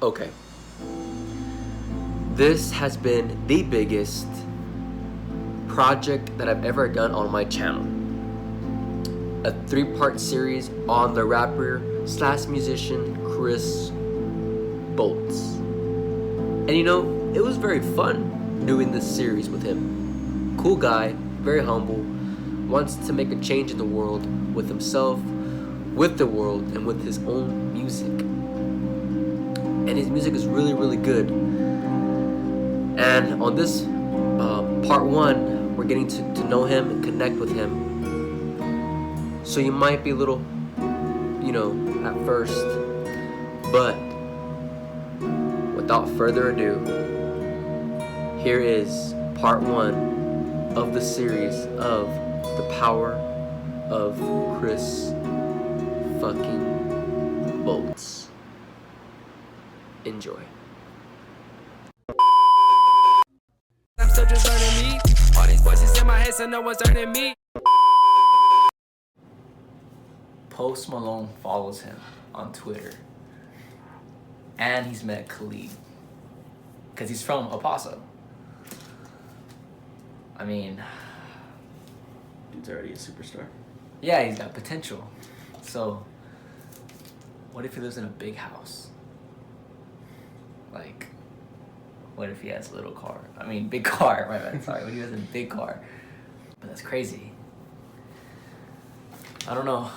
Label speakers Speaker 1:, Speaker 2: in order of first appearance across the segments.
Speaker 1: Okay. This has been the biggest project that I've ever done on my channel. A 3-part series on the rapper / musician Cris Bolts. And you know, it was very fun doing this series with him. Cool guy, very humble, wants to make a change in the world with himself, with the world, and with his own music. And his music is really, really good. And on this part 1, we're getting to know him and connect with him. So you might be a little, at first, but without further ado, here is part 1 of the series of The Power of Cris fucking Bolts. Enjoy.
Speaker 2: I'm still just learning me. All these voices in my head, so no one's learning me.
Speaker 3: Post Malone follows him on Twitter. And he's met Khalid. Because he's from El Paso. I mean,
Speaker 4: Dude's already a superstar.
Speaker 3: yeah, he's got potential. So, what if he lives in a big house? Like, what if he has a little car? I mean, big car, my bad, sorry. What if he has a big car? But that's crazy. I don't know.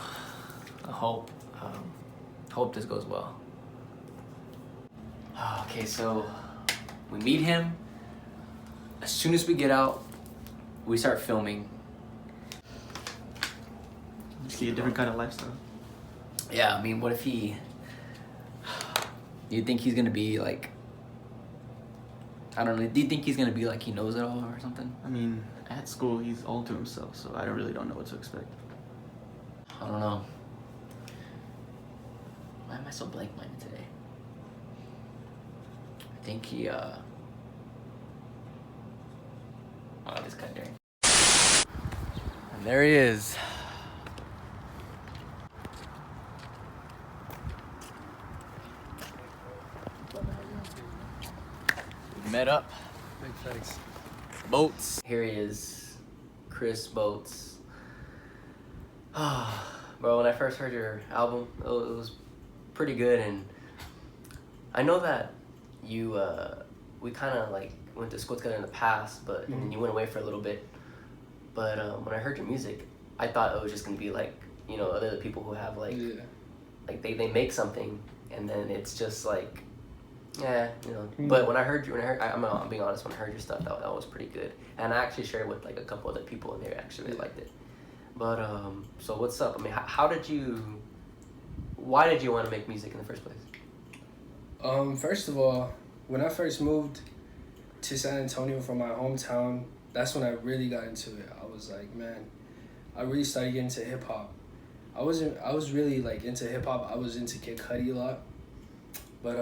Speaker 3: I hope this goes well. Okay, so we meet him. As soon as we get out, we start filming.
Speaker 4: You see a different kind of lifestyle.
Speaker 3: Yeah, I mean, what if he... Do you think he's gonna be like... I don't know, do you think he's gonna be like he knows it all or something?
Speaker 4: I mean, at school, he's all to himself, so I really don't know what to expect.
Speaker 3: I don't know. Why am I so blank-minded today? I think he, Oh, this cut there. And there he is. We met up.
Speaker 5: Big thanks.
Speaker 3: Bolts. Here he is, Cris Bolts. Bro, when I first heard your album, it was pretty good, and I know that you, we kind of like went to school together in the past, but and then you went away for a little bit. But when I heard your music, I thought it was just gonna be like, other people who have like, like they make something, and then it's just like, yeah, But when I heard I'm being honest, when I heard your stuff, that was pretty good, and I actually shared it with like a couple other people, and they actually really liked it. But so what's up? I mean, why did you want to make music in the first place?
Speaker 5: First of all, when I first moved to San Antonio from my hometown, that's when I really got into it. I was like, man, I really started getting into hip hop. I was really like into hip hop. I was into Kid Cudi a lot. But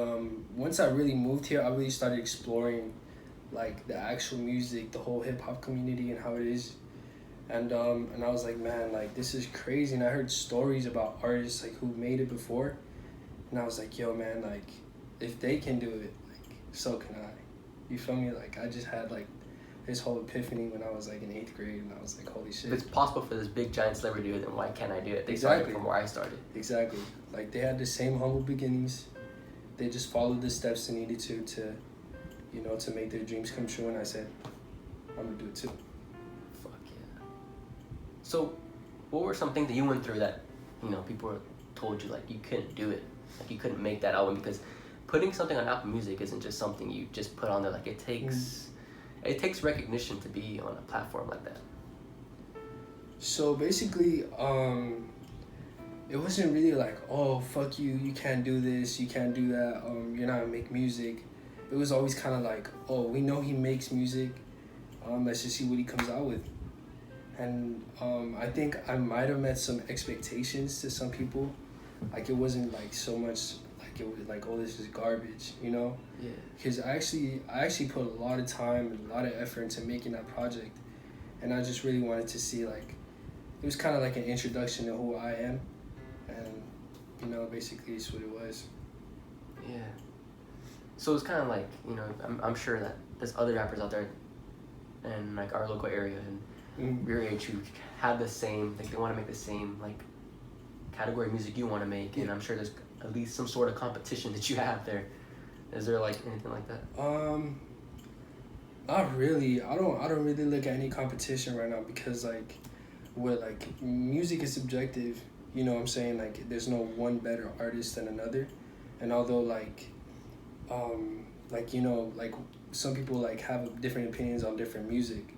Speaker 5: once I really moved here, I really started exploring like the actual music, the whole hip hop community and how it is. And I was like, man, like this is crazy. And I heard stories about artists like who made it before. And I was like, yo, man, like if they can do it, like so can I. You feel me? Like I just had like this whole epiphany when I was like in 8th grade, and I was like, holy shit.
Speaker 3: If it's possible for this big giant celebrity to do it, then why can't I do it? They
Speaker 5: Exactly.
Speaker 3: started from where I started.
Speaker 5: Exactly. Like they had the same humble beginnings. They just followed the steps they needed to make their dreams come true. And I said, I'm gonna do it too.
Speaker 3: Fuck yeah. So, what were some things that you went through that, people told you like you couldn't do it, like you couldn't make that album? Because putting something on Apple Music isn't just something you just put on there. Like it takes recognition to be on a platform like that.
Speaker 5: So basically, it wasn't really like, oh, fuck you, you can't do this, you can't do that, you're not gonna make music. It was always kind of like, oh, we know he makes music, let's just see what he comes out with. And I think I might have met some expectations to some people. Like it wasn't like so much like it was like, oh, this is garbage,
Speaker 3: Yeah.
Speaker 5: Because I actually put a lot of time and a lot of effort into making that project. And I just really wanted to see like, it was kind of like an introduction to who I am. And, basically it's what it was.
Speaker 3: Yeah. So it's kind of like, you know, I'm sure that there's other rappers out there in like our local area and your age who have the same, like they want to make the same like category of music you want to make, and I'm sure there's at least some sort of competition that you have there. Is there like anything like that?
Speaker 5: Not really. I don't really look at any competition right now because like music is subjective, you know what I'm saying? Like there's no one better artist than another. And although like you know, like some people like have different opinions on different music.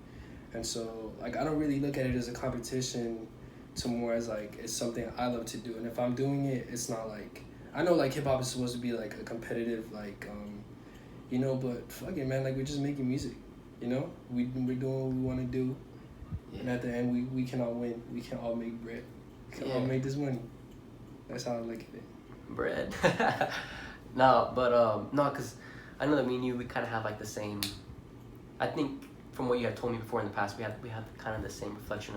Speaker 5: And so like I don't really look at it as a competition to more as like it's something I love to do. And if I'm doing it, it's not like I know like hip hop is supposed to be like a competitive like you know, but fuck it, man, like we're just making music, you know? We're doing what we want to do. Yeah. And at the end, we can all win. We can all make bread. We can all make this money. That's how I look at it.
Speaker 3: Bread. No, but no, because I know that me and you, we kind of have like the same. I think from what you had told me before in the past, we have kind of the same reflection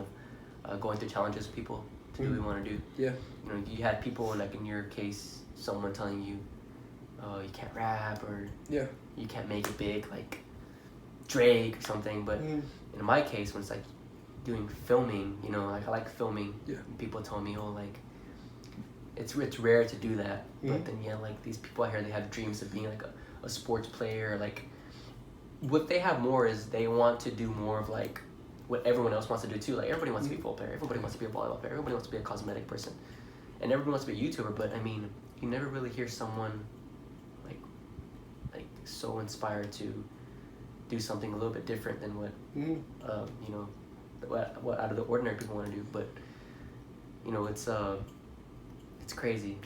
Speaker 3: of going through challenges with people to do what we want to do.
Speaker 5: Yeah.
Speaker 3: You know, you had people like in your case, someone telling you, oh, you can't rap or you can't make it big like Drake or something. But in my case, when it's like doing filming, you know, like I like filming.
Speaker 5: Yeah.
Speaker 3: People told me, oh, like it's rare to do that. But then like these people out here, they have dreams of being like a sports player. Like what they have more is they want to do more of like what everyone else wants to do too. Like everybody wants to be a football player, everybody wants to be a volleyball player, everybody wants to be a cosmetic person, and everybody wants to be a YouTuber. But I mean, you never really hear someone like so inspired to do something a little bit different than what you know, what out of the ordinary people want to do. But you know, it's crazy.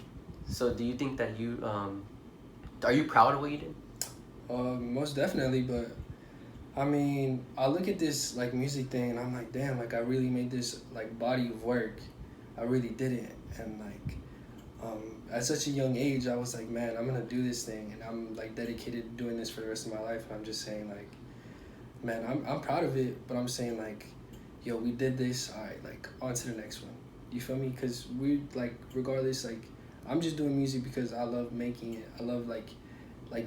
Speaker 3: So do you think that you are you proud of what you did?
Speaker 5: Most definitely, but I mean, I look at this like music thing and I'm like, damn, like I really made this like body of work. I really did it. And like at such a young age, I was like, man, I'm gonna do this thing, and I'm like dedicated to doing this for the rest of my life. And I'm just saying like, man, I'm proud of it, but I'm saying like, yo, we did this, all right, like on to the next one. You feel me? Because we like, regardless, like I'm just doing music because I love making it. I love like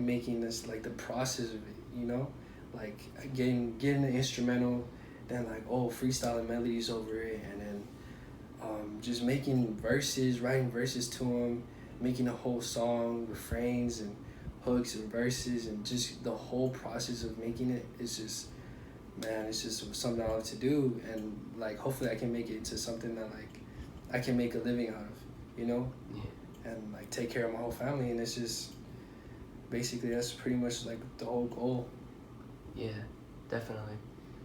Speaker 5: making this, like the process of it, you know, like getting the instrumental, then like freestyling melodies over it, and then just making verses, writing verses to them, making a whole song, refrains and hooks and verses, and just the whole process of making it is just, man, it's just something I love to do. And like hopefully I can make it to something that like I can make a living out of, you know, and like take care of my whole family. And it's just basically that's pretty much like the whole goal.
Speaker 3: Yeah, definitely.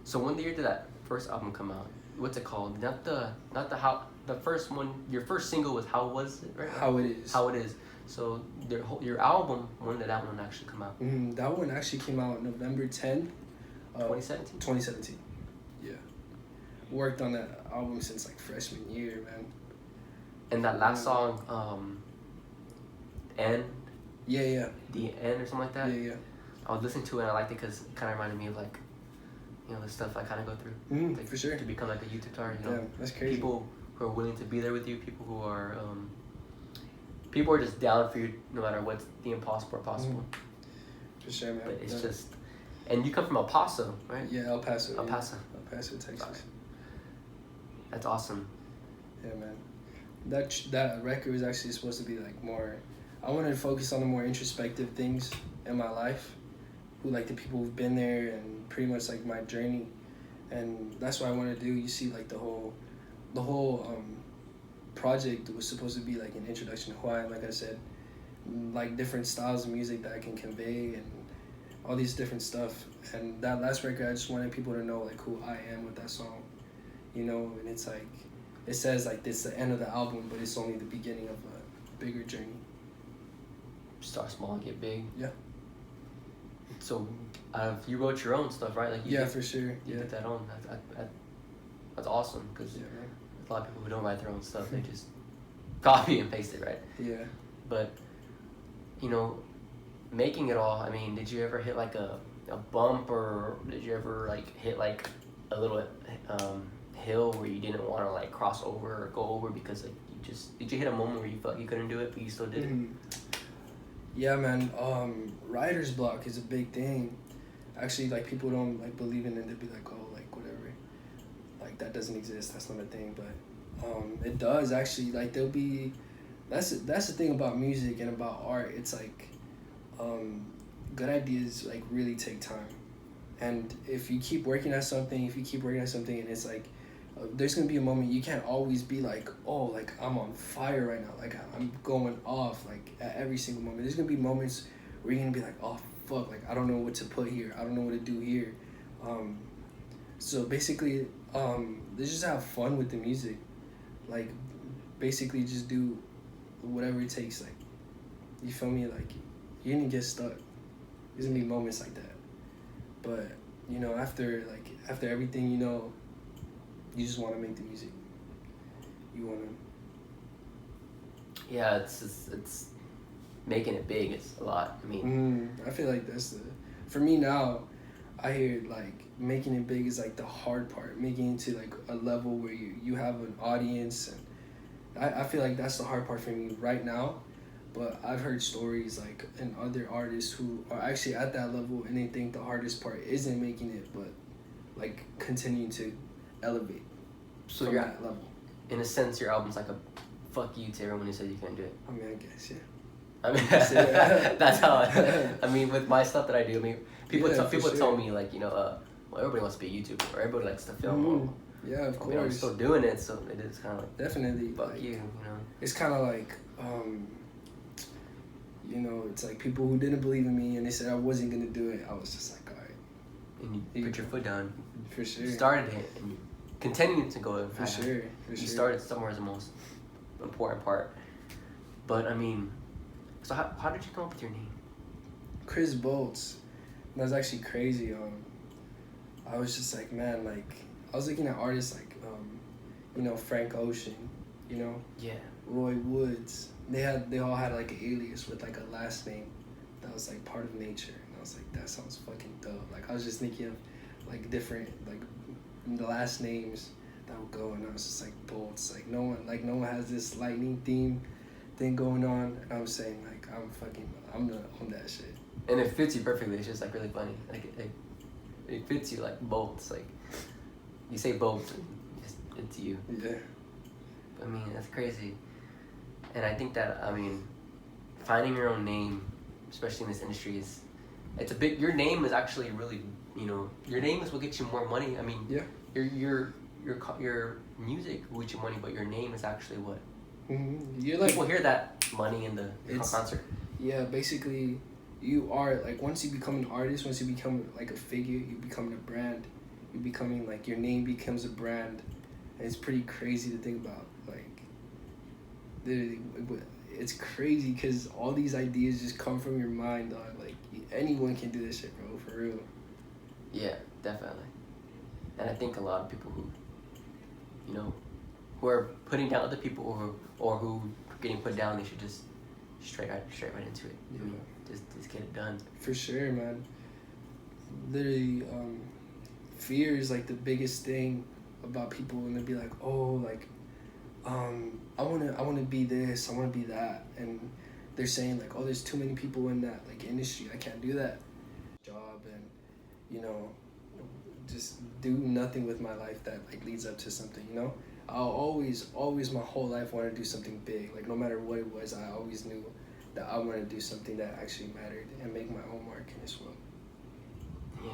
Speaker 3: So when year did that first album come out? What's it called? Not the how. The first one, your first single was How Was It, right?
Speaker 5: How It Is.
Speaker 3: How It Is. So your album, when did that one actually come out?
Speaker 5: That one actually came out November 10th.
Speaker 3: 2017?
Speaker 5: 2017. Yeah. Worked on that album since like freshman year, man.
Speaker 3: And that last song, N?
Speaker 5: Yeah.
Speaker 3: The N or something like that?
Speaker 5: Yeah.
Speaker 3: I was listening to it and I liked it because it kind of reminded me of like, you know, the stuff I kind of go through. Like,
Speaker 5: for sure.
Speaker 3: To become like a YouTube star, you know.
Speaker 5: Yeah, that's crazy.
Speaker 3: People who are willing to be there with you, people who are just down for you no matter what's the impossible or possible.
Speaker 5: For sure, man.
Speaker 3: But it's just, and you come from El Paso, right?
Speaker 5: Yeah, El Paso.
Speaker 3: El Paso,
Speaker 5: Texas.
Speaker 3: Sorry. That's awesome.
Speaker 5: Yeah, man. That record was actually supposed to be like more. I wanted to focus on the more introspective things in my life, who like the people who've been there and pretty much like my journey, and that's what I want to do. You see, like the whole project was supposed to be like an introduction to who I am. Like I said, like different styles of music that I can convey and all these different stuff. And that last record, I just wanted people to know like who I am with that song, you know. And it's like, it says like this the end of the album, but it's only the beginning of a bigger journey.
Speaker 3: Start small, get big.
Speaker 5: Yeah.
Speaker 3: So, you wrote your own stuff, right? Like
Speaker 5: for sure.
Speaker 3: You did that own. That's awesome because a lot of people who don't write their own stuff, they just copy and paste it, right?
Speaker 5: Yeah.
Speaker 3: But, you know, making it all, I mean, did you ever hit like a bump, or did you ever like hit like a little hill where you didn't want to like cross over or go over because like did you hit a moment where you felt like you couldn't do it but you still did it?
Speaker 5: Yeah, man. Writer's block is a big thing. Actually, like people don't like believe in it. They'd be like, oh, like whatever, like that doesn't exist. That's not a thing. But it does actually. Like there'll be, that's the thing about music and about art. It's like, good ideas like really take time, and if you keep working at something, and it's like, there's gonna be a moment you can't always be like, oh, like I'm on fire right now, like I'm going off like at every single moment. There's gonna be moments where you're gonna be like, oh fuck, like I don't know what to put here, I don't know what to do here. So basically, let's just have fun with the music, like basically just do whatever it takes. Like, you feel me? Like you're gonna get stuck. There's gonna be moments like that, but you know, after everything, you know, you just want to make the music. You want to.
Speaker 3: Yeah, it's making it big. It's a lot. I mean,
Speaker 5: I feel like for me now, I hear like making it big is like the hard part. Making it to like a level where you have an audience, and I feel like that's the hard part for me right now. But I've heard stories like and other artists who are actually at that level, and they think the hardest part isn't making it, but like continuing to elevate.
Speaker 3: so
Speaker 5: From
Speaker 3: you're
Speaker 5: that level.
Speaker 3: in a sense, your album's like a fuck you to everyone who said you couldn't do it.
Speaker 5: I mean, I guess, yeah.
Speaker 3: I mean,
Speaker 5: Yeah.
Speaker 3: that's how. I mean, with my stuff that I do, I mean, people
Speaker 5: Yeah,
Speaker 3: people
Speaker 5: for
Speaker 3: tell
Speaker 5: sure.
Speaker 3: me like, you know, well, everybody wants to be a YouTuber, or everybody likes to film.
Speaker 5: Mhm.
Speaker 3: Well,
Speaker 5: Yeah, of
Speaker 3: I mean, I'm
Speaker 5: course.
Speaker 3: still doing it, so it is kind of like
Speaker 5: Definitely.
Speaker 3: fuck
Speaker 5: like,
Speaker 3: you, you know.
Speaker 5: It's kind of like, you know, it's like people who didn't believe in me and they said I wasn't gonna do it. I was just like, all right,
Speaker 3: And you
Speaker 5: Yeah.
Speaker 3: put your foot down.
Speaker 5: for sure.
Speaker 3: You started it, and you continue to go.
Speaker 5: For sure.
Speaker 3: You started somewhere is the most important part. But I mean, so how did you come up with your name?
Speaker 5: Cris Bolts. That was actually crazy. I was just like, man, like I was looking at artists like, you know, Frank Ocean, you know,
Speaker 3: Yeah.
Speaker 5: Roy Woods. They all had like an alias with like a last name that was like part of nature, and I was like, that sounds fucking dope. Like I was just thinking of like different like the last names that would go, and I was just like Bolts. Like no one has this lightning thing going on, and I'm saying like I'm on that shit.
Speaker 3: And it fits you perfectly. It's just like really funny. Like it fits you like bolts. Like you say bolts, and it's you.
Speaker 5: Yeah.
Speaker 3: I mean, that's crazy. And I think that, I mean, finding your own name, especially in this industry, your name is actually really, you know, your name is what gets you more money. I mean,
Speaker 5: Yeah.
Speaker 3: your music will get you money, but your name is actually what
Speaker 5: You're like,
Speaker 3: people hear that money in the
Speaker 5: It's-
Speaker 3: concert.
Speaker 5: yeah, basically, you are like once you become an artist, once you become like a figure, you become a brand. You're becoming like your name becomes a brand, and it's pretty crazy to think about. Like, literally, it's crazy because all these ideas just come from your mind. Dog. Like anyone can do this shit, bro. For real.
Speaker 3: Yeah, definitely. And I think a lot of people who, you know, who are putting down other people or who are getting put down, they should just straight right into it. I mean, just get it done.
Speaker 5: For sure, man. Literally, fear is like the biggest thing about people, and they'll be like, oh, like, I wanna be this, I wanna be that, and they're saying like, oh, there's too many people in that like industry, I can't do that job, and you know, just do nothing with my life that like leads up to something, you know. I'll always my whole life want to do something big, like no matter what it was, I always knew that I want to do something that actually mattered and make my own mark in this world.
Speaker 3: Yeah.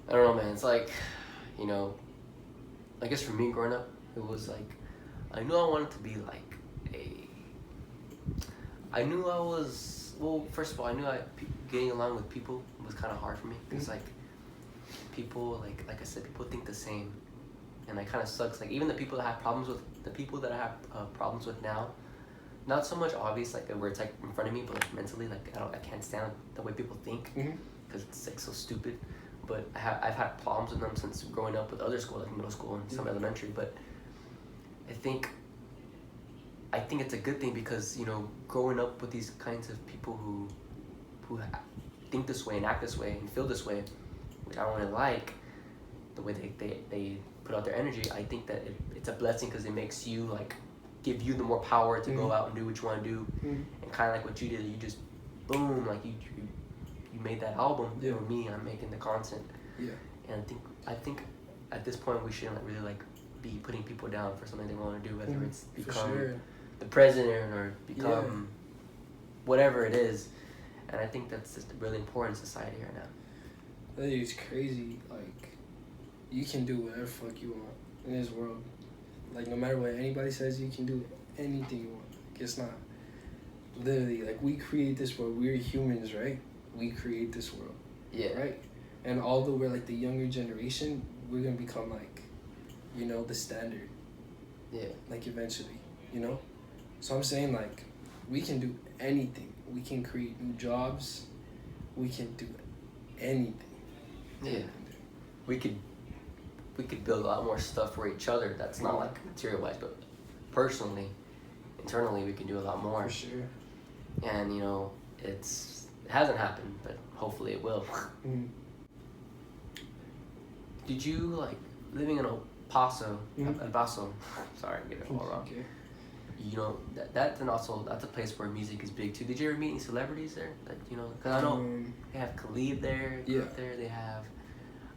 Speaker 3: I don't know, man. It's like, you know, I guess for me growing up, it was like, I knew I wanted to be like first of all, I knew getting along with people was kind of hard for me. Because, like, people, like I said, people think the same. And that kind of sucks. Like, even the people that I have problems with now, not so much obvious, like, where it's, like, in front of me, but, like, mentally, like, I can't stand the way people think. Because it's, like, so stupid. But I've had problems with them since growing up with other schools, like middle school and some elementary. But I think it's a good thing because, you know, growing up with these kinds of people who think this way and act this way and feel this way, which I don't really like, the way they put out their energy, I think that it's a blessing because it makes you, like, give you the more power to go out and do what you want to do,
Speaker 5: Mhm.
Speaker 3: and kind of like what you did, you just boom, like you made that album.
Speaker 5: Yeah.
Speaker 3: For me, I'm making the content,
Speaker 5: Yeah.
Speaker 3: and I think at this point we shouldn't really like be putting people down for something they want to do, whether it's
Speaker 5: For
Speaker 3: become
Speaker 5: sure.
Speaker 3: the president or become whatever it is, and I think that's just really important in society right now.
Speaker 5: I think it's crazy. Like, you can do whatever the fuck you want in this world. Like, no matter what anybody says, you can do anything you want. Like, it's not literally like we create this world. We're humans, right? We create this world,
Speaker 3: Yeah.
Speaker 5: right? And although we're like the younger generation, we're gonna become like, you know, the standard.
Speaker 3: Yeah.
Speaker 5: Like eventually, you know. So I'm saying like, we can do anything. We can create new jobs. We can do anything.
Speaker 3: Yeah. We could build a lot more stuff for each other that's not like material wise, but personally, internally we can do a lot more.
Speaker 5: For sure.
Speaker 3: And you know, it hasn't happened, but hopefully it will.
Speaker 5: Mm.
Speaker 3: Did you like living in El Paso?
Speaker 5: Mhm.
Speaker 3: El Paso. Sorry, I'm getting it all wrong.
Speaker 5: Okay.
Speaker 3: You know that's a place where music is big too. Did you ever meet any celebrities there? That you know, because I know they have Khalid there.
Speaker 5: Yeah.
Speaker 3: Up there they have.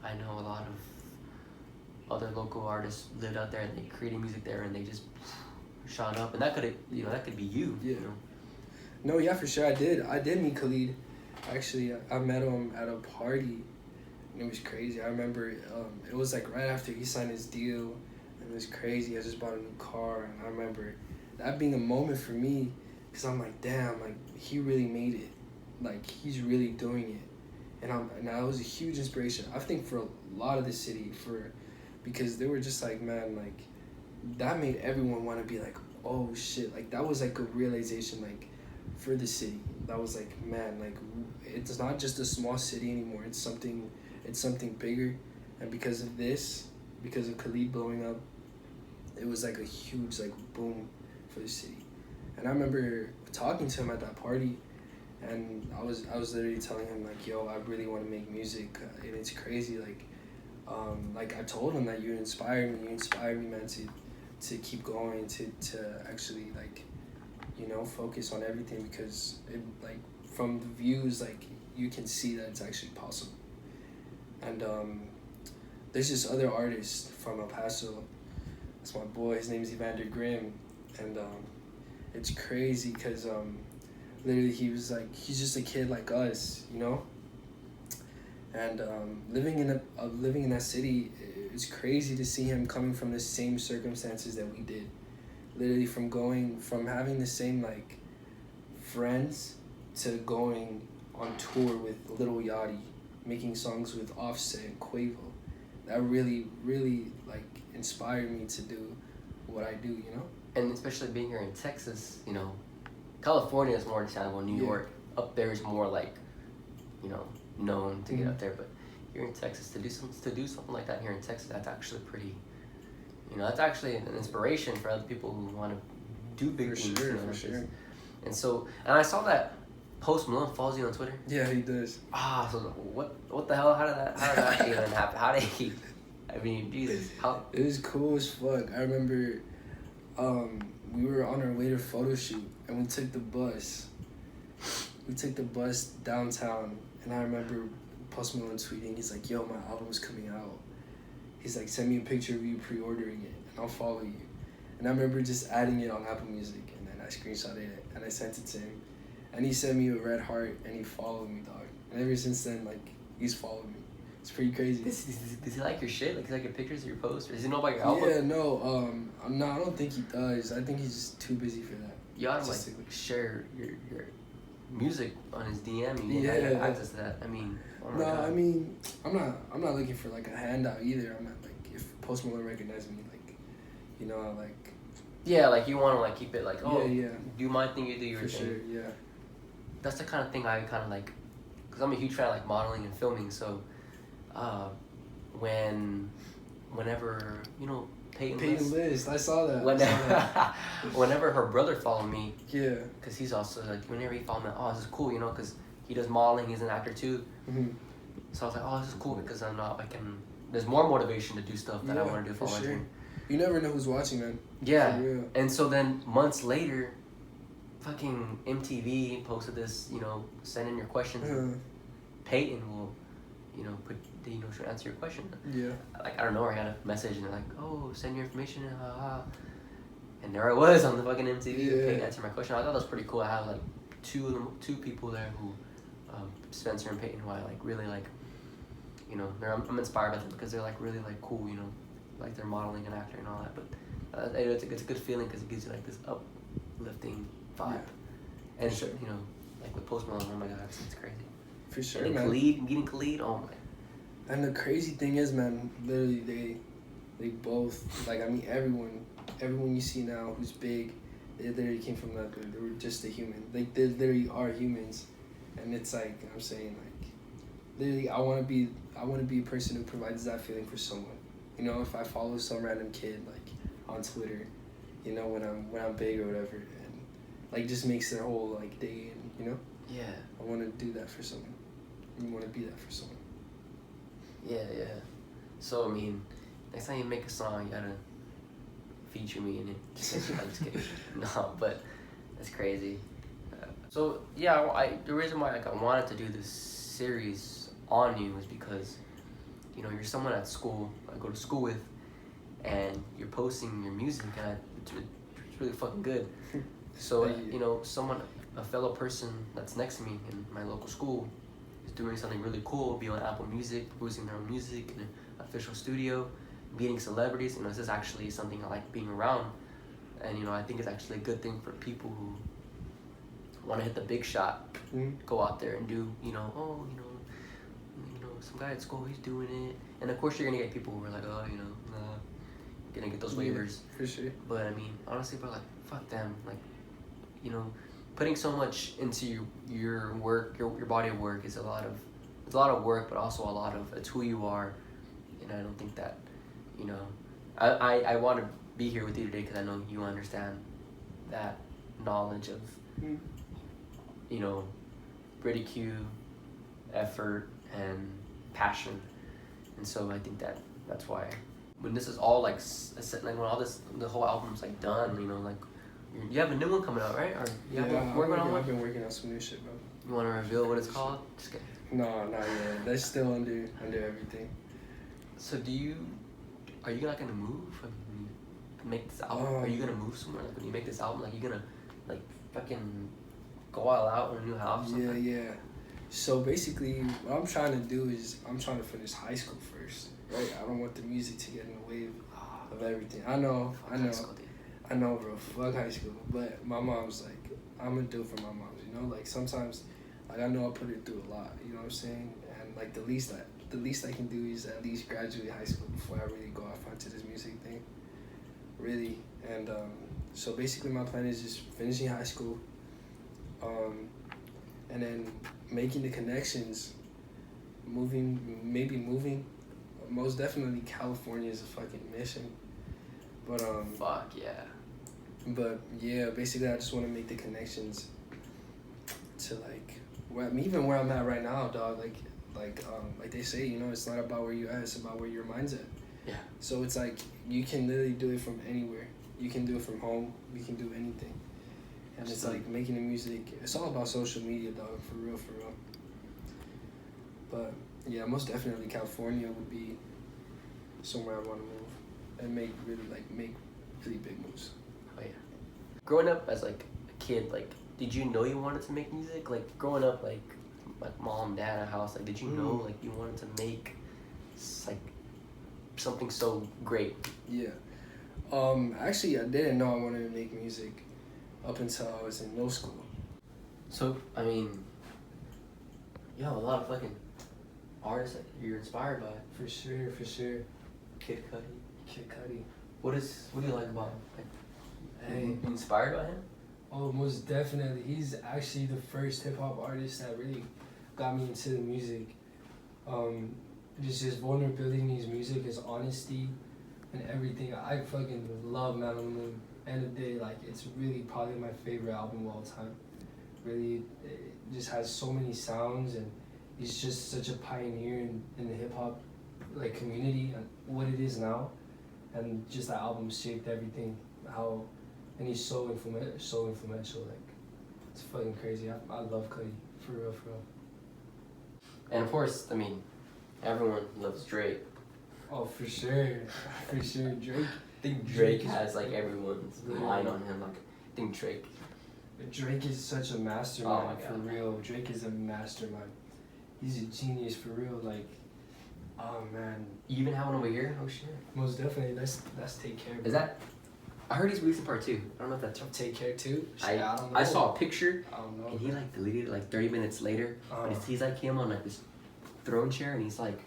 Speaker 3: I know a lot of other local artists lived out there and they created music there and they just shot up. And that could be you.
Speaker 5: Yeah.
Speaker 3: You know?
Speaker 5: No, yeah, for sure. I did meet Khalid. Actually, I met him at a party. And it was crazy. I remember it was like right after he signed his deal. And it was crazy. I just bought a new car. And I remember that being a moment for me. Because I'm like, damn, like, he really made it. Like, he's really doing it. And that was a huge inspiration. I think for a lot of the city. Because they were just like, man, like, that made everyone want to be like, oh, shit. Like, that was like a realization, like, for the city. That was like, man, like, it's not just a small city anymore. It's something bigger. And because of this, because of Khalid blowing up, it was like a huge like boom for the city. And I remember talking to him at that party, and I was literally telling him like, yo, I really want to make music, and it's crazy. Like I told him that you inspired me, man, to keep going, to actually like, you know, focus on everything, because it, like, from the views, like, you can see that it's actually possible. And there's this other artist from El Paso. That's my boy. His name's Evander Grimm, and it's crazy because literally he's just a kid like us, you know. And living in that city, it's crazy to see him coming from the same circumstances that we did. Literally from having the same like friends to going on tour with Lil Yachty, making songs with Offset and Quavo. That really, really like inspired me to do what I do, you know?
Speaker 3: And especially being here in Texas, you know, California is more understandable. New York, up there is more like, you know, known to get up there. But here in Texas, to do something like that here in Texas, that's actually pretty. You know, that's actually an inspiration for other people who want to do big things.
Speaker 5: Sure,
Speaker 3: you know,
Speaker 5: for sure.
Speaker 3: And I saw that Post Malone follows you on Twitter.
Speaker 5: Yeah, he does.
Speaker 3: So what the hell? How did that even happen? How did he? I mean, Jesus, how?
Speaker 5: It was cool as fuck. I remember, we were on our way to photo shoot, and we took the bus. We took the bus downtown, and I remember Post Malone tweeting. He's like, "Yo, my album's coming out." He's like, "Send me a picture of you pre-ordering it, and I'll follow you." And I remember just adding it on Apple Music, and then I screenshotted it, and I sent it to him. And he sent me a red heart, and he followed me, dog. And ever since then, like, he's followed me. It's pretty crazy.
Speaker 3: Does he like your shit? Like, does he like your pictures of your posts? Or does he know about your album?
Speaker 5: Yeah, no, no, I don't think he does. I think he's just too busy for that.
Speaker 3: You ought to, like, share your music on his DM. You
Speaker 5: Yeah.
Speaker 3: have access to that. I mean, oh my
Speaker 5: No,
Speaker 3: God.
Speaker 5: I mean, I'm not looking for, like, a handout either. I'm not, like, if Post Malone recognized me, like, you know, like...
Speaker 3: Yeah, like, you want to, like, keep it, like, oh,
Speaker 5: Yeah.
Speaker 3: do my thing, you do your
Speaker 5: For
Speaker 3: thing.
Speaker 5: sure, yeah.
Speaker 3: That's the kind of thing I kind of like, because I'm a huge fan of like modeling and filming. So, whenever you know Peyton
Speaker 5: List, I saw that.
Speaker 3: whenever her brother followed me,
Speaker 5: Yeah.
Speaker 3: because he's also like whenever he followed me, oh, this is cool, you know, because he does modeling, he's an actor too.
Speaker 5: Mm-hmm.
Speaker 3: So I was like, oh, this is cool because there's more motivation to do stuff that I want to do for my dream.
Speaker 5: You never know who's watching, man.
Speaker 3: Yeah.
Speaker 5: For real.
Speaker 3: And so then months later, fucking MTV posted this, send in your questions. Peyton will, put, should answer your question.
Speaker 5: Yeah.
Speaker 3: Like, I don't know, I got a message and they're like, oh, send your information, and there I was on the fucking MTV.
Speaker 5: Yeah.
Speaker 3: Peyton answered my question. I thought that was pretty cool. I have like two people there who, Spencer and Peyton, who I like really like. I'm inspired by them because they're like really like cool. Like they're modeling and acting and all that. But it's a good feeling because it gives you like this uplifting vibe.
Speaker 5: Yeah.
Speaker 3: And
Speaker 5: Sure.
Speaker 3: like with Post Malone, oh my god, it's crazy.
Speaker 5: For sure,
Speaker 3: And
Speaker 5: man.
Speaker 3: meeting Khalid, oh my.
Speaker 5: And the crazy thing is, man, literally they both, like, I mean, everyone you see now who's big, they literally came from nothing. They were just a human. Like, they literally are humans. And it's like, I'm saying, like, literally, I want to be a person who provides that feeling for someone. If I follow some random kid, like, on Twitter, when I'm big or whatever, and, like, just makes their whole, like, day, and,
Speaker 3: Yeah.
Speaker 5: I want to do that for someone. I want to be that for someone.
Speaker 3: Yeah. So, I mean, next time you make a song, you gotta feature me in it. I'm just kidding. No, but that's crazy. So, yeah, the reason why I wanted to do this series on you is because, you're someone at school, I go to school with, and you're posting your music, and it's really fucking good. So, a fellow person that's next to me in my local school is doing something really cool, be on Apple Music, producing their own music in an official studio, meeting celebrities. This is actually something I like being around. And, I think it's actually a good thing for people who want to hit the big shot, go out there and do, some guy at school, he's doing it. And of course you're going to get people who are like, oh, gonna get those waivers.
Speaker 5: Yeah, for sure.
Speaker 3: But I mean, honestly, bro, like, fuck them. Like, putting so much into your work, your body of work is a lot of work, but also a lot of, it's who you are. And I don't think that, I want to be here with you today because I know you understand that knowledge of, ridicule, effort, and passion. And so I think that's why when this is all like when the whole album's like done, like you have a new one coming out, right? Or you have one working on one?
Speaker 5: I've been working on some new shit, bro.
Speaker 3: You want to reveal what it's called? Just kidding.
Speaker 5: No, not yet. That's still under everything.
Speaker 3: So are you not gonna move when you make this album? Are you gonna move somewhere? Like when you make this album, like you gonna like fucking go all out in a new house?
Speaker 5: Yeah. So basically, what I'm trying to do is I'm trying to finish high school first, right? I don't want the music to get in the way of everything. I know, bro. Fuck high school. But my mom's like, I'm gonna do it for my mom. Like sometimes, like I know I put her through a lot. You know what I'm saying? And like the least I can do is at least graduate high school before I really go off onto this music thing. Really, and so basically my plan is just finishing high school, and then making the connections, moving. Most definitely California is a fucking mission. But
Speaker 3: fuck yeah.
Speaker 5: But yeah, basically I just want to make the connections to like where I'm at right now, dog. Like they say, it's not about where you're at, it's about where your mind's at.
Speaker 3: Yeah. So
Speaker 5: it's like you can literally do it from anywhere. You can do it from home. You can do anything. And it's like making the music. It's all about social media, dog. For real. But yeah, most definitely California would be somewhere I want to move and make really big moves.
Speaker 3: Oh yeah. Growing up as like a kid, like did you know you wanted to make music? Like growing up, like mom, dad, a house. Like did you know like you wanted to make like something so great?
Speaker 5: Yeah. Actually, I didn't know I wanted to make music up until I was in middle school.
Speaker 3: So, I mean, you have a lot of fucking artists that you're inspired by.
Speaker 5: For sure.
Speaker 3: Kid Cudi. What do you like about him? Like,
Speaker 5: Hey.
Speaker 3: you inspired by him?
Speaker 5: Oh, most definitely. He's actually the first hip-hop artist that really got me into the music. Just his vulnerability in his music, his honesty, and everything. I fucking love Man on the Moon. End of the day, like, it's really probably my favorite album of all time. Really, it just has so many sounds, and he's just such a pioneer in the hip-hop, like, community and what it is now. and just that album shaped everything. How, and he's so influential. Like, it's fucking crazy. I love Khalid, for real, for real.
Speaker 3: And of course, I mean, everyone loves Drake.
Speaker 5: Oh, for sure, for sure. Drake.
Speaker 3: I think Drake has like everyone's mind on him. Like, I think
Speaker 5: Drake is such a mastermind, for real. Drake is a mastermind. He's a genius, for real. Like, oh man.
Speaker 3: You even have one over here? Oh shit.
Speaker 5: Most definitely. Let's Take Care. Bro.
Speaker 3: Is that? I heard he's releasing part 2. I don't know if that's right.
Speaker 5: Take Care too?
Speaker 3: I
Speaker 5: don't know.
Speaker 3: I saw a picture,
Speaker 5: I don't know.
Speaker 3: and he like deleted it like 30 minutes later. But he's like him on like this throne chair, and he's like,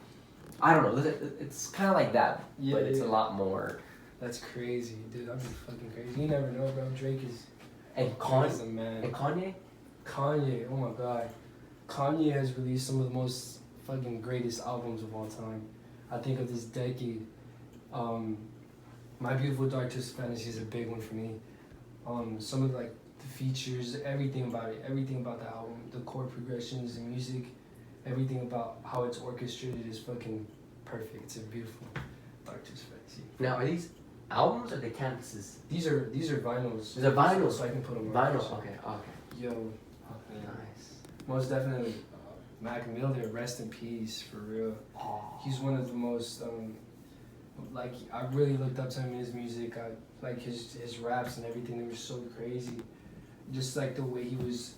Speaker 3: I don't know. It's kind of like that,
Speaker 5: Yeah,
Speaker 3: but it's a lot more.
Speaker 5: That's crazy, dude. That'd be fucking crazy. You never know, bro. Drake is.
Speaker 3: And
Speaker 5: Drake is a man.
Speaker 3: And Kanye?
Speaker 5: Kanye, oh my god. Kanye has released some of the most fucking greatest albums of all time. I think of this decade. My Beautiful Dark Twisted Fantasy is a big one for me. Some of like the features, everything about it, everything about the album, the chord progressions, the music, everything about how it's orchestrated is fucking perfect. It's a beautiful Dark Twisted Fantasy.
Speaker 3: Now, are these albums or the canvases?
Speaker 5: These are vinyls.
Speaker 3: These are vinyls.
Speaker 5: So I can put them on.
Speaker 3: Vinyl. Okay.
Speaker 5: Yo,
Speaker 3: Nice.
Speaker 5: most definitely, Mac Miller, rest in peace, for real. He's one of the most, like, I really looked up to him in his music. I like his raps and everything. They were so crazy. Just like the way he was,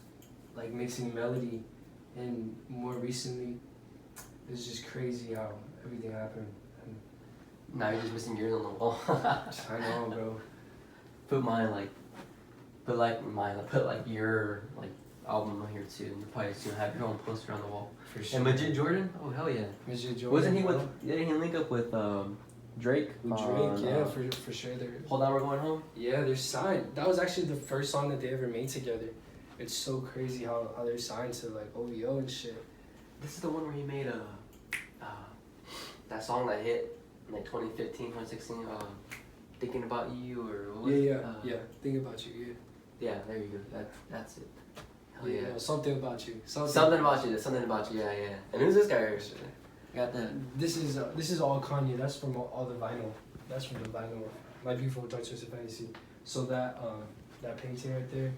Speaker 5: like, mixing melody, and more recently, it's just crazy how everything happened. And
Speaker 3: Now you're just missing yours on the wall.
Speaker 5: I know, bro.
Speaker 3: Put your like album on here too, and you probably soon have your own poster on the wall.
Speaker 5: For sure.
Speaker 3: And Majid Jordan? Oh hell yeah.
Speaker 5: Majid Jordan.
Speaker 3: Wasn't he didn't he link up with Drake?
Speaker 5: With Drake, yeah, for sure.
Speaker 3: Hold On, We're Going Home?
Speaker 5: Yeah, they're signed. That was actually the first song that they ever made together. It's so crazy how they're signed to like OVO and shit.
Speaker 3: This is the one where he made that song that hit in like 2015, 2016, Thinking About You, or what was it?
Speaker 5: Yeah. Think About You, yeah.
Speaker 3: Yeah, there you go. That's it. Hell yeah.
Speaker 5: No, Something About You.
Speaker 3: Something about you, yeah. And who's this guy here? Got that.
Speaker 5: This is all Kanye. That's from all the vinyl. That's from the vinyl. My Beautiful Dark Twisted Fantasy. So that painting right there,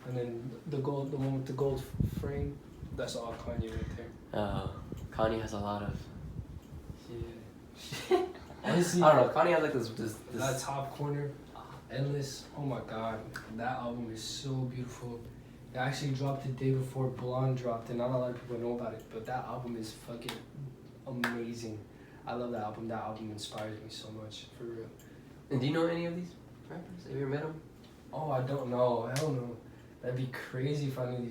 Speaker 5: and then the one with the gold frame, that's all Kanye right there.
Speaker 3: Kanye has a lot of.
Speaker 5: Yeah. Honestly,
Speaker 3: I don't know. Kanye has like this.
Speaker 5: That top corner, Endless. Oh my god, that album is so beautiful. It actually dropped the day before Blonde dropped, and not a lot of people know about it. But that album is fucking amazing. I love that album. That album inspires me so much, for real.
Speaker 3: And do you know any of these rappers? Have you ever met them?
Speaker 5: Oh, I don't know. Hell no. That'd be crazy if I knew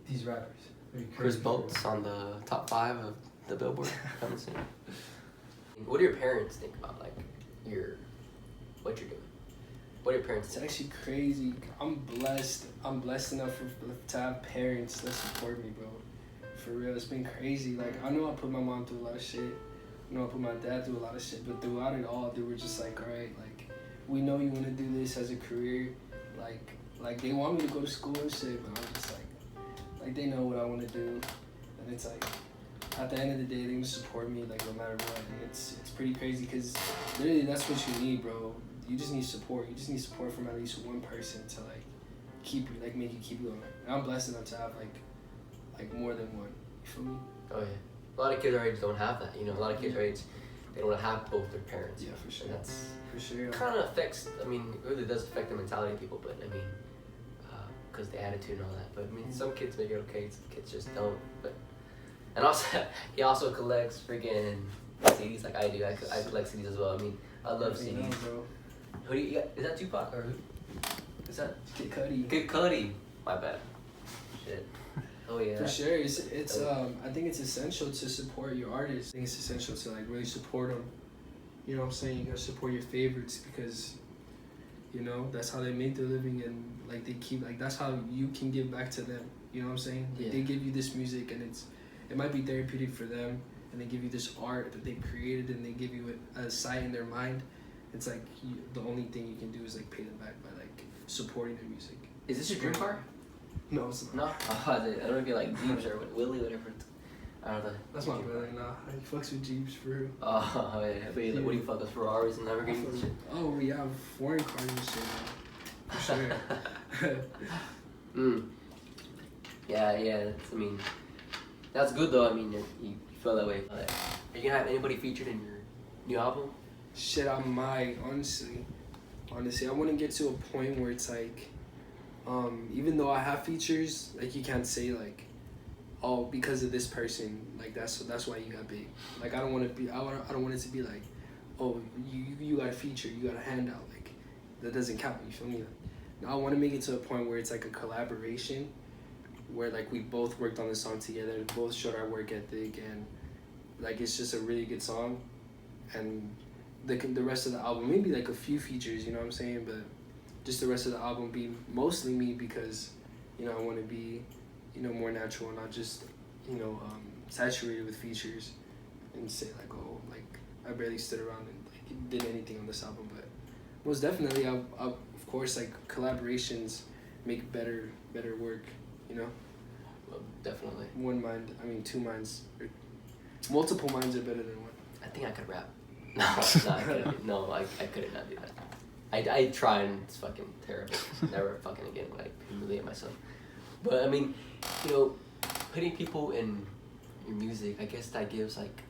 Speaker 5: these rappers. That'd be
Speaker 3: Cris
Speaker 5: crazy.
Speaker 3: Bolts on the top 5 of the Billboard. Haven't seen. What do your parents think about like what you're doing? What do your parents
Speaker 5: It's
Speaker 3: think?
Speaker 5: actually crazy. I'm blessed. I'm blessed enough to have parents that support me, bro. For real, it's been crazy. Like, I know I put my mom through a lot of shit. I know I put my dad through a lot of shit. But throughout it all, they were just like, all right, like, we know you want to do this as a career. Like they want me to go to school and shit, but I'm just like they know what I want to do. And it's like, at the end of the day, they support me, like, no matter what. And it's pretty crazy, because literally that's what you need, bro. You just need support. You just need support from at least one person to like keep you, like, make you keep going. And I'm blessed enough to have like more than one. You feel me?
Speaker 3: Oh yeah. A lot of kids our age don't have that. You know, a lot of kids our age, they don't have both their parents.
Speaker 5: Yeah, for sure.
Speaker 3: And that's
Speaker 5: For sure.
Speaker 3: kind of affects. I mean, it really does affect the mentality of people. But I mean, because the attitude and all that. But I mean, some kids make it okay. Some kids just don't. But and also, he also collects freaking CDs like I do. I collect CDs as well. I mean, I love CDs.
Speaker 5: Know, bro.
Speaker 3: Who do you got? Is that Tupac or who? Is that
Speaker 5: Kid Cudi.
Speaker 3: Kid Cudi? My bad. Shit. Oh yeah.
Speaker 5: For sure, it's I think it's essential to support your artists. I think it's essential to like really support them. You know what I'm saying? You gotta support your favorites, because, you know, that's how they make their living, and like they keep, like, that's how you can give back to them. You know what I'm saying? Like,
Speaker 3: Yeah.
Speaker 5: they give you this music, and it might be therapeutic for them, and they give you this art that they created, and they give you a sight in their mind. It's like the only thing you can do is like pay them back by like supporting their music.
Speaker 3: Is this your dream car?
Speaker 5: No, it's not.
Speaker 3: No. I don't know if you like Jeeps or Willie, whatever. I don't know.
Speaker 5: That's my brother. Nah, he fucks with Jeeps for real.
Speaker 3: Oh yeah, but like, what do you fuck with Ferraris and Lamborghinis and shit?
Speaker 5: Oh, we have foreign cars and shit, man. For sure.
Speaker 3: Yeah. I mean, that's good though. I mean, you feel that way. Are you gonna have anybody featured in your new album?
Speaker 5: Shit, I might, honestly. I want to get to a point where it's like, even though I have features, like you can't say like, oh, because of this person, like that's why you got big. Like I don't want it to be like, oh, you got a feature, you got a handout, like that doesn't count. You feel me? Like, I want to make it to a point where it's like a collaboration, where like we both worked on the song together, both showed our work ethic, and like it's just a really good song, and the rest of the album maybe like a few features, you know what I'm saying, but just the rest of the album be mostly me, because you know I want to be, you know, more natural and not just, you know, saturated with features and say like, oh, like I barely stood around and like did anything on this album. But most definitely I of course like collaborations make better work, you know.
Speaker 3: Well, definitely.
Speaker 5: Two minds, or multiple minds are better than one.
Speaker 3: I think I could rap. No, I couldn't not do that. I try and it's fucking terrible. Never fucking again. Like humiliate myself. But I mean, you know, putting people in your music, I guess that gives like,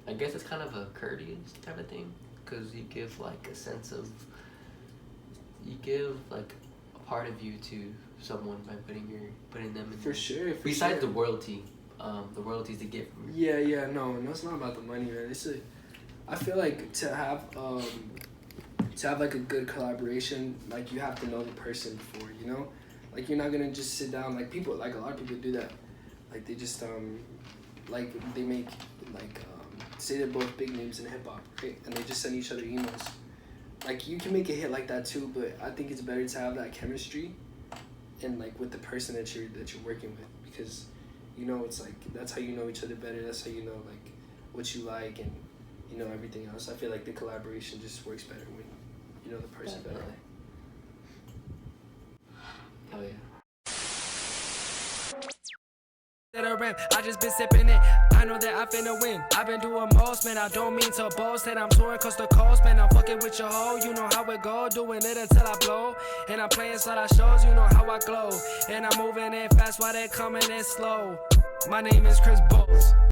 Speaker 3: I guess it's kind of a courteous type of thing, because you give like a sense of, you give like a part of you to someone by putting them in.
Speaker 5: For sure.
Speaker 3: Besides the royalties they get from you.
Speaker 5: Yeah. No, it's not about the money, man. I feel like to have like a good collaboration, like you have to know the person before, you know. Like you're not gonna just sit down, like a lot of people do that. Like they just like they make like say they're both big names in hip hop, right? And they just send each other emails. Like you can make a hit like that too, but I think it's better to have that chemistry and like with the person that you're working with, because you know it's like that's how you know each other better. That's how you know like what you like and you know everything else. I feel like the collaboration just works better when you know the person better.
Speaker 3: Hell yeah.
Speaker 2: I just been sipping it. I know that I finna win. I've been doing most, man. I don't mean to boast that I'm touring coast to coast, man. I'm fucking with your hoe. You know how it go. Doing it until I blow. And I'm playing slide shows. You know how I glow. And I'm moving in fast while they coming in slow. My name is Cris Bolts.